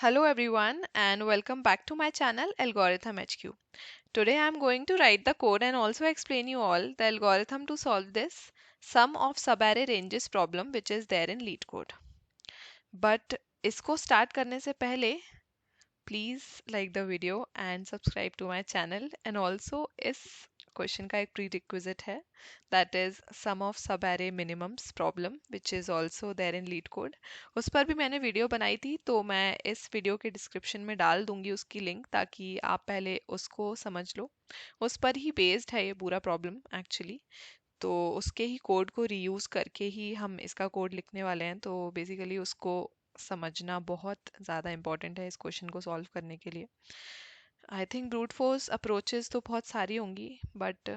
Hello everyone and welcome back to my channel Algorithm HQ. Today I am going to write the code and also explain you all the algorithm to solve this sum of subarray ranges problem which is there in LeetCode. But इसको start करने से पहले please like the video and subscribe to my channel and also इस question का एक prerequisite है that is sum of subarray minimums problem which is also there in LeetCode. उस पर भी मैंने वीडियो बनाई थी तो मैं इस वीडियो के डिस्क्रिप्शन में डाल दूंगी उसकी लिंक ताकि आप पहले उसको समझ लो. उस पर ही बेस्ड है ये पूरा प्रॉब्लम एक्चुअली. तो उसके ही कोड को रीयूज़ करके ही हम इसका कोड लिखने वाले हैं, तो बेसिकली उसको समझना बहुत ज़्यादा इम्पॉर्टेंट है इस क्वेश्चन को सॉल्व करने के लिए. I think brute force approaches तो बहुत सारी होंगी बट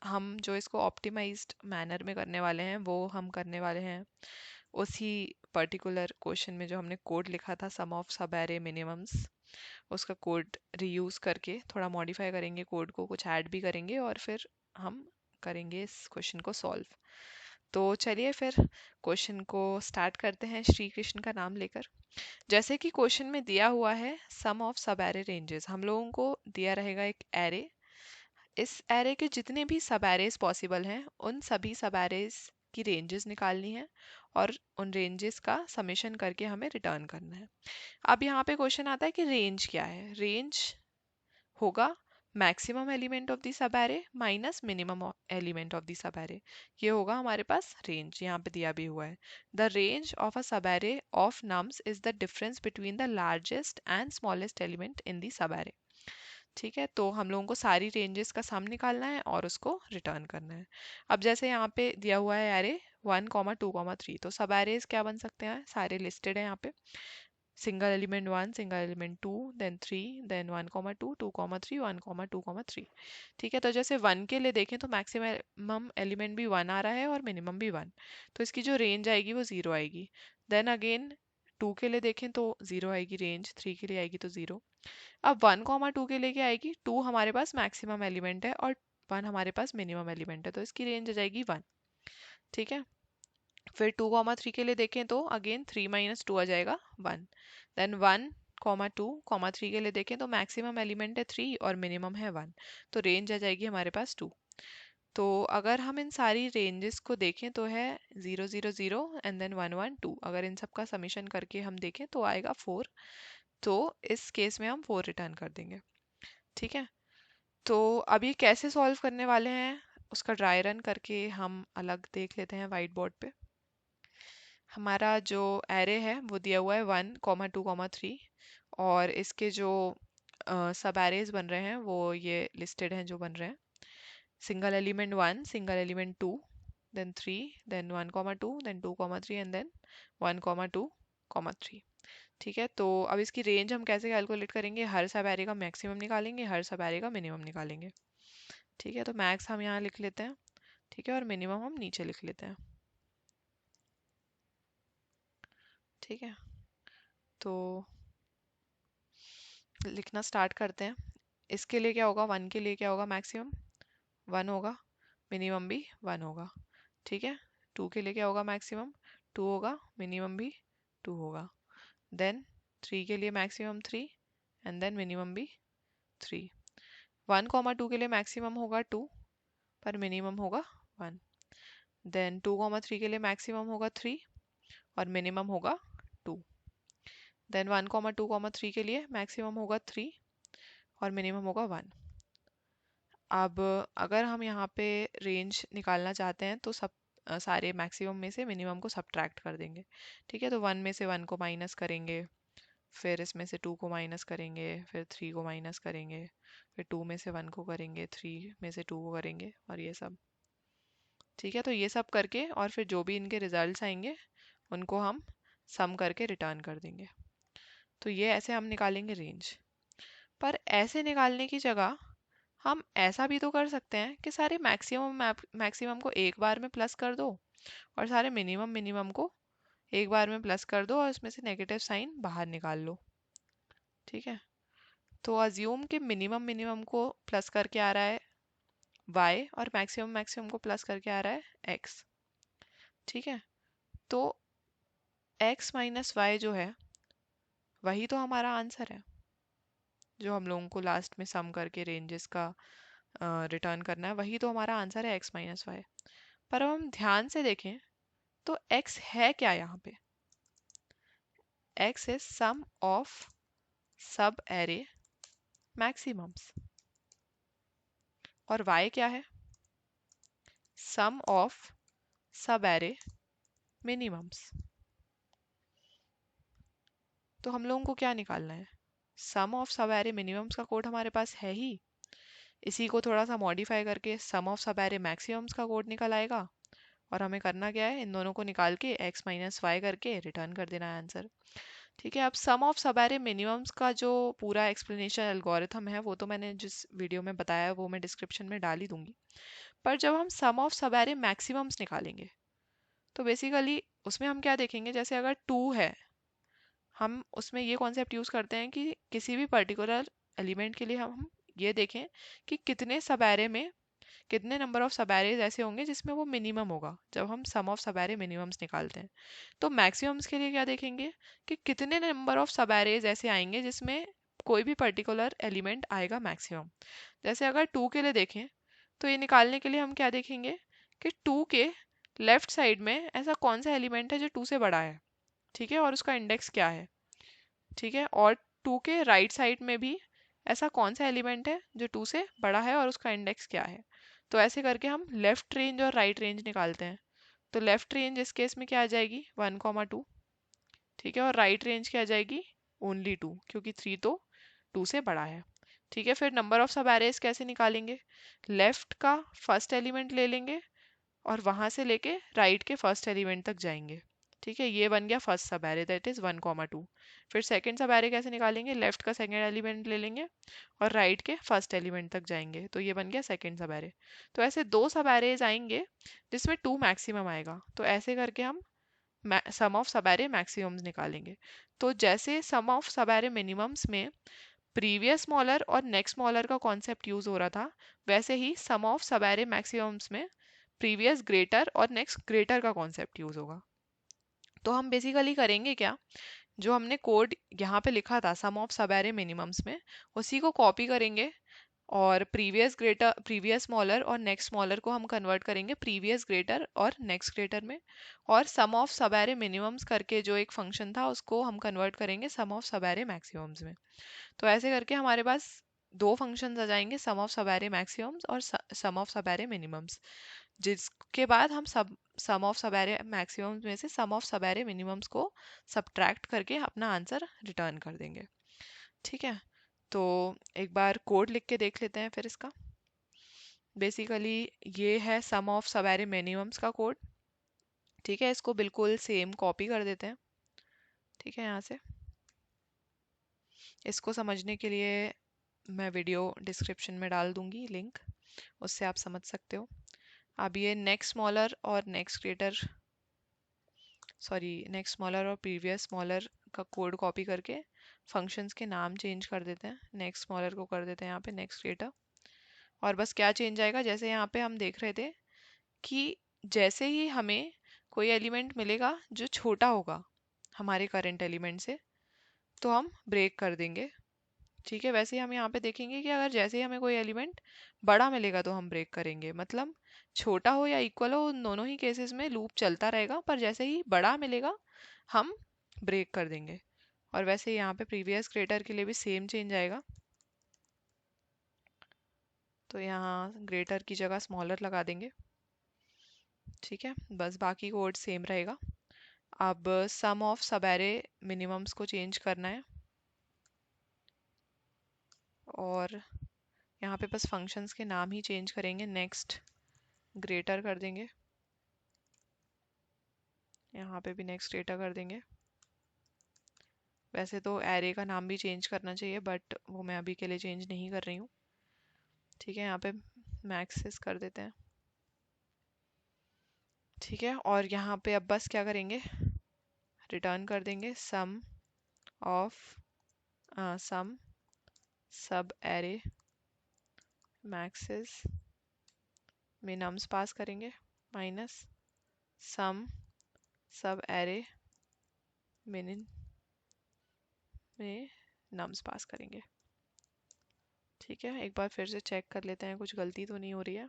हम जो इसको ऑप्टिमाइज्ड मैनर में करने वाले हैं वो हम करने वाले हैं उसी पर्टिकुलर क्वेश्चन में जो हमने कोड लिखा था सम ऑफ सब एरे मिनिमम्स. उसका कोड रीयूज़ करके थोड़ा मॉडिफाई करेंगे कोड को, कुछ ऐड भी करेंगे और फिर हम करेंगे इस क्वेश्चन को सॉल्व. तो चलिए फिर क्वेश्चन को स्टार्ट करते हैं श्री कृष्ण का नाम लेकर. जैसे कि क्वेश्चन में दिया हुआ है सम ऑफ सब एरे रेंजेस, हम लोगों को दिया रहेगा एक एरे. इस एरे के जितने भी सब एरेज पॉसिबल हैं उन सभी सब एरेज की रेंजेस निकालनी है और उन रेंजेस का समेशन करके हमें रिटर्न करना है. अब यहाँ पे क्वेश्चन आता है कि रेंज क्या है. रेंज होगा maximum element of the sub array minus minimum element of the sub array. ये होगा हमारे पास रेंज. यहाँ पे दिया भी हुआ है द रेंज ऑफ अ सब array of nums is the difference between the largest and smallest element in the sub array. ठीक है, तो हम लोगों को सारी रेंजेस का सम निकालना है और उसको रिटर्न करना है. अब जैसे यहाँ पे दिया हुआ है एरे 1, 2, 3, तो सब एरेज क्या बन सकते हैं, सारे लिस्टेड है यहाँ पे. Single element 1, single element 2, then 3, then 1, 2, 2, 3, 1, 2, 3. ठीक है, तो जैसे 1 के लिए देखें तो मैक्सिमम एलिमेंट भी 1 आ रहा है और मिनिमम भी 1, तो इसकी जो रेंज आएगी वो 0 आएगी. देन अगेन 2 के लिए देखें तो 0 आएगी रेंज, 3 के लिए आएगी तो 0. अब 1, 2 के लिए क्या आएगी, 2 हमारे पास मैक्सिमम एलिमेंट है और 1 हमारे पास मिनिमम एलिमेंट है, तो इसकी रेंज आ जाएगी 1. ठीक है, फिर 2, 3 के लिए देखें तो अगेन 3 माइनस 2 आ जाएगा 1. देन 1, 2, 3 के लिए देखें तो मैक्सिमम एलिमेंट है 3 और मिनिमम है 1, तो रेंज आ जाएगी हमारे पास 2. तो अगर हम इन सारी रेंजेस को देखें तो है 0, 0, 0 एंड देन 1, 1, 2. अगर इन सब का समीशन करके हम देखें तो आएगा 4. तो इस केस में हम 4 रिटर्न कर देंगे. ठीक है, तो अभी कैसे सॉल्व करने वाले हैं उसका ड्राई रन करके हम अलग देख लेते हैं वाइट बोर्ड पे. हमारा जो एरे है वो दिया हुआ है 1, 2, 3 और इसके जो सब एरेज बन रहे हैं वो ये लिस्टेड हैं जो बन रहे हैं. Single element 1, single element 2, then 3, then 1, 2, then 2, 3 and then 1, 2, 3. ठीक है, तो अब इसकी रेंज हम कैसे कैलकुलेट करेंगे, हर सब एरे का मैक्सिमम निकालेंगे, हर सब एरे का मिनिमम निकालेंगे. ठीक है, तो मैक्स हम यहाँ लिख लेते हैं. ठीक है, और मिनिमम हम नीचे लिख लेते हैं. ठीक है, तो लिखना स्टार्ट करते हैं. इसके लिए क्या होगा, 1 के लिए क्या होगा, मैक्सिमम 1 होगा, मिनिमम भी 1 होगा. ठीक है, 2 के लिए क्या होगा, मैक्सिमम 2 होगा, मिनिमम भी 2 होगा. देन 3 के लिए मैक्सिमम 3 एंड देन मिनिमम भी 3. 1, 2 के लिए मैक्सिमम होगा 2 पर मिनिमम होगा 1. देन 2, 3 के लिए मैक्सिमम होगा 3 और मिनिमम होगा 2. देन 1, 2, 3 के लिए मैक्सिमम होगा 3 और मिनिमम होगा 1. अब अगर हम यहाँ पे रेंज निकालना चाहते हैं तो सारे मैक्सिमम में से मिनिमम को सब्ट्रैक्ट कर देंगे. ठीक है, तो 1 में से 1 को माइनस करेंगे, फिर इसमें से 2 को माइनस करेंगे, फिर 3 को माइनस करेंगे, फिर 2 में से 1 को करेंगे, 3 में से 2 को करेंगे और ये सब. ठीक है, तो ये सब करके और फिर जो भी इनके रिजल्ट्स आएंगे उनको हम सम करके रिटर्न कर देंगे. तो ये ऐसे हम निकालेंगे रेंज. पर ऐसे निकालने की जगह हम ऐसा भी तो कर सकते हैं कि सारे मैक्सिमम को एक बार में प्लस कर दो और सारे मिनिमम को एक बार में प्लस कर दो और इसमें से नेगेटिव साइन बाहर निकाल लो. ठीक है, तो अज्यूम कि मिनिमम को प्लस करके आ रहा है y और मैक्सिमम को प्लस करके आ रहा है x. ठीक है, तो x माइनस वाई जो है वही तो हमारा आंसर है, जो हम लोगों को लास्ट में सम करके रेंजेस का रिटर्न करना है, वही तो हमारा आंसर है x-y। पर अब हम ध्यान से देखें तो x है क्या यहाँ पे? x इज सम ऑफ सब एरे मैक्सिमम्स, और y क्या है? सम ऑफ सब एरे मिनिमम्स। तो हम लोगों को क्या निकालना है? सम ऑफ सब एरे मिनिमम्स का कोड हमारे पास है ही, इसी को थोड़ा सा मॉडिफाई करके सम ऑफ सब एरे मैक्सिमम्स का कोड निकल आएगा, और हमें करना क्या है, इन दोनों को निकाल के x-y करके रिटर्न कर देना है आंसर। ठीक है, अब सम ऑफ सब एरे मिनिमम्स का जो पूरा एक्सप्लेनेशन एल्गोरिथम है वो तो मैंने जिस वीडियो में बताया है वो मैं डिस्क्रिप्शन में डाल ही दूंगी। पर जब हम सम ऑफ सब एरे मैक्सिमम्स निकालेंगे तो बेसिकली उसमें हम क्या देखेंगे, जैसे अगर 2 है, हम उसमें ये कॉन्सेप्ट यूज़ करते हैं कि किसी भी पर्टिकुलर एलिमेंट के लिए हम ये देखें कि कितने सब एरे में कितने नंबर ऑफ सब एरेज ऐसे होंगे जिसमें वो मिनिमम होगा, जब हम सम ऑफ सब एरे मिनिमम्स निकालते हैं। तो मैक्सिमम्स के लिए क्या देखेंगे कि कितने नंबर ऑफ सब एरेज ऐसे आएंगे जिसमें कोई भी पर्टिकुलर एलिमेंट आएगा मैक्सिमम। जैसे अगर 2 के लिए देखें तो ये निकालने के लिए हम क्या देखेंगे कि 2 के लेफ्ट साइड में ऐसा कौन सा एलिमेंट है जो 2 से बड़ा है, ठीक है, और उसका इंडेक्स क्या है, ठीक है, और 2 के राइट साइड में भी ऐसा कौन सा एलिमेंट है जो 2 से बड़ा है और उसका इंडेक्स क्या है। तो ऐसे करके हम लेफ्ट रेंज और राइट रेंज निकालते हैं। तो लेफ्ट रेंज इस केस में क्या आ जाएगी 1,2, ठीक है, और राइट रेंज क्या आ जाएगी ओनली 2, क्योंकि 3 तो 2 से बड़ा है। ठीक है, फिर नंबर ऑफ सब एरेज कैसे निकालेंगे, लेफ्ट का फर्स्ट एलिमेंट ले लेंगे और वहां से लेके राइट के फर्स्ट एलिमेंट तक जाएंगे। ठीक है, ये बन गया फर्स्ट सब एरे, दैट इज 1,2। फिर सेकंड सब एरे कैसे निकालेंगे, लेफ्ट का सेकंड एलिमेंट ले लेंगे और राइट के फर्स्ट एलिमेंट तक जाएंगे, तो ये बन गया सेकंड सब एरे। तो ऐसे दो सब एरेज आएंगे जिसमें 2 मैक्सिमम आएगा, तो ऐसे करके हम सम ऑफ सब एरे मैक्सिमम्स निकालेंगे। तो जैसे सम ऑफ सब एरे मिनिमम्स में प्रीवियस स्मॉलर और नेक्स्ट स्मॉलर का कॉन्सेप्ट यूज हो रहा था, वैसे ही सम ऑफ सब एरे मैक्सिमम्स में प्रीवियस ग्रेटर और नेक्स्ट ग्रेटर का कॉन्सेप्ट यूज होगा। तो हम बेसिकली करेंगे क्या, जो हमने कोड यहाँ पे लिखा था सम ऑफ सब एरे मिनिमम्स में, उसी को कॉपी करेंगे और प्रीवियस ग्रेटर प्रीवियस स्मॉलर और नेक्स्ट स्मॉलर को हम कन्वर्ट करेंगे प्रीवियस ग्रेटर और नेक्स्ट ग्रेटर में, और सम ऑफ सब एरे मिनिमम्स करके जो एक फंक्शन था उसको हम कन्वर्ट करेंगे सम ऑफ सब एरे मैक्सिमम्स में। तो ऐसे करके हमारे पास दो फंक्शंस आ जाएंगे, सम ऑफ सब एरे मैक्सिमम्स और सम ऑफ सब एरे मिनिमम्स, जिसके बाद हम सब सम ऑफ सब एरे मैक्सिमम्स में से सम ऑफ सब एरे मिनिमम्स को सब्ट्रैक्ट करके अपना आंसर रिटर्न कर देंगे। ठीक है, तो एक बार कोड लिख के देख लेते हैं फिर इसका। बेसिकली ये है सम ऑफ सब एरे मिनिमम्स का कोड। ठीक है, इसको बिल्कुल सेम कॉपी कर देते हैं। ठीक है, यहाँ से इसको समझने के लिए मैं वीडियो डिस्क्रिप्शन में डाल दूंगी लिंक, उससे आप समझ सकते हो। अब ये नेक्स्ट स्मॉलर और नेक्स्ट ग्रेटर नेक्स्ट स्मॉलर और प्रीवियस स्मॉलर का कोड कॉपी करके फंक्शंस के नाम चेंज कर देते हैं। नेक्स्ट स्मॉलर को कर देते हैं यहाँ पे नेक्स्ट ग्रेटर, और बस क्या चेंज आएगा, जैसे यहाँ पे हम देख रहे थे कि जैसे ही हमें कोई एलिमेंट मिलेगा जो छोटा होगा हमारे करंट एलिमेंट से, तो हम ब्रेक कर देंगे। ठीक है, वैसे ही हम यहाँ पे देखेंगे कि अगर जैसे ही हमें कोई एलिमेंट बड़ा मिलेगा तो हम ब्रेक करेंगे, मतलब छोटा हो या इक्वल हो उन दोनों ही केसेस में लूप चलता रहेगा, पर जैसे ही बड़ा मिलेगा हम ब्रेक कर देंगे। और वैसे यहाँ पे प्रीवियस ग्रेटर के लिए भी सेम चेंज आएगा, तो यहाँ ग्रेटर की जगह स्मॉलर लगा देंगे। ठीक है, बस बाकी कोड सेम रहेगा। अब सम ऑफ सब एरे मिनिमम्स को चेंज करना है, और यहाँ पे बस फंक्शंस के नाम ही चेंज करेंगे, नेक्स्ट ग्रेटर कर देंगे, यहाँ पे भी नेक्स्ट ग्रेटर कर देंगे। वैसे तो एरे का नाम भी चेंज करना चाहिए, बट वो मैं अभी के लिए चेंज नहीं कर रही हूँ। ठीक है, यहाँ पे मैक्सिस कर देते हैं। ठीक है, और यहाँ पे अब बस क्या करेंगे, रिटर्न कर देंगे सम ऑफ सम सब एरे मैक्सिस मिनम्स पास करेंगे माइनस सम सब एरे मिन में नम्स पास करेंगे। ठीक है, एक बार फिर से चेक कर लेते हैं कुछ गलती तो नहीं हो रही है।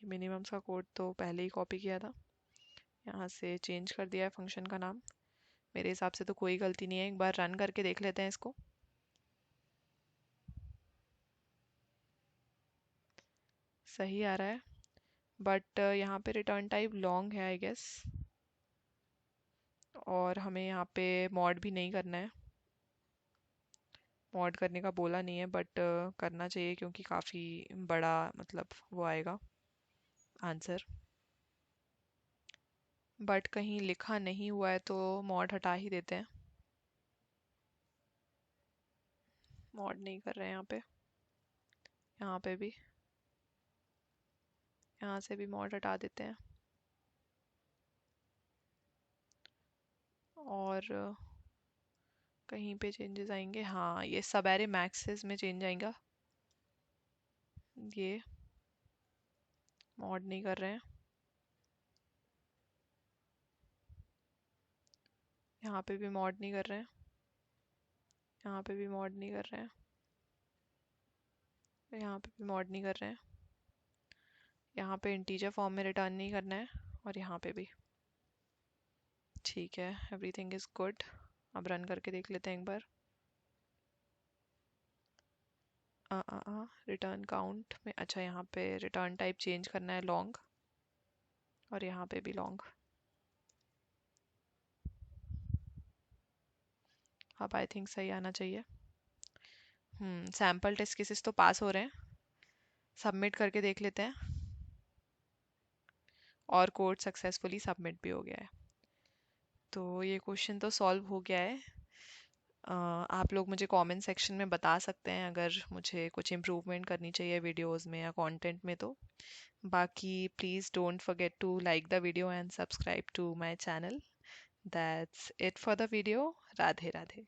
मिनिमम्स का कोड तो पहले ही कॉपी किया था, यहाँ से चेंज कर दिया है फंक्शन का नाम। मेरे हिसाब से तो कोई गलती नहीं है, एक बार रन करके देख लेते हैं इसको। सही आ रहा है, बट यहाँ पे रिटर्न टाइप लॉन्ग है आई गेस, और हमें यहाँ पे मॉड भी नहीं करना है। मॉड करने का बोला नहीं है, बट करना चाहिए क्योंकि काफ़ी बड़ा मतलब वो आएगा आंसर। बट कहीं लिखा नहीं हुआ है तो मॉड हटा ही देते हैं। मॉड नहीं कर रहे हैं यहाँ पे, यहाँ पे भी, यहाँ से भी मॉड हटा देते हैं। और कहीं पे चेंजेस आएंगे, हाँ ये सब एरे मैक्सेस में चेंज आएगा, ये मॉड नहीं कर रहे हैं। यहाँ पे भी मॉड नहीं कर रहे हैं, यहाँ पे भी मॉड नहीं कर रहे हैं, यहाँ पे भी मॉड नहीं कर रहे हैं, यहाँ पे इंटीजर फॉर्म में रिटर्न नहीं करना है, और यहाँ पे भी। ठीक है, एवरीथिंग इज गुड। अब रन करके देख लेते हैं एक बार। रिटर्न काउंट में, अच्छा यहाँ पे रिटर्न टाइप चेंज करना है लॉन्ग, और यहाँ पे भी लॉन्ग। अब आई थिंक सही आना चाहिए। सैम्पल टेस्ट केसेस तो पास हो रहे हैं, सबमिट करके देख लेते हैं। और कोड सक्सेसफुली सबमिट भी हो गया है, तो ये क्वेश्चन तो सॉल्व हो गया है। आप लोग मुझे कमेंट सेक्शन में बता सकते हैं अगर मुझे कुछ इम्प्रूवमेंट करनी चाहिए वीडियोस में या कंटेंट में तो। बाकी please don't forget to like the video and subscribe to my channel. That's it for the video. Radhe Radhe.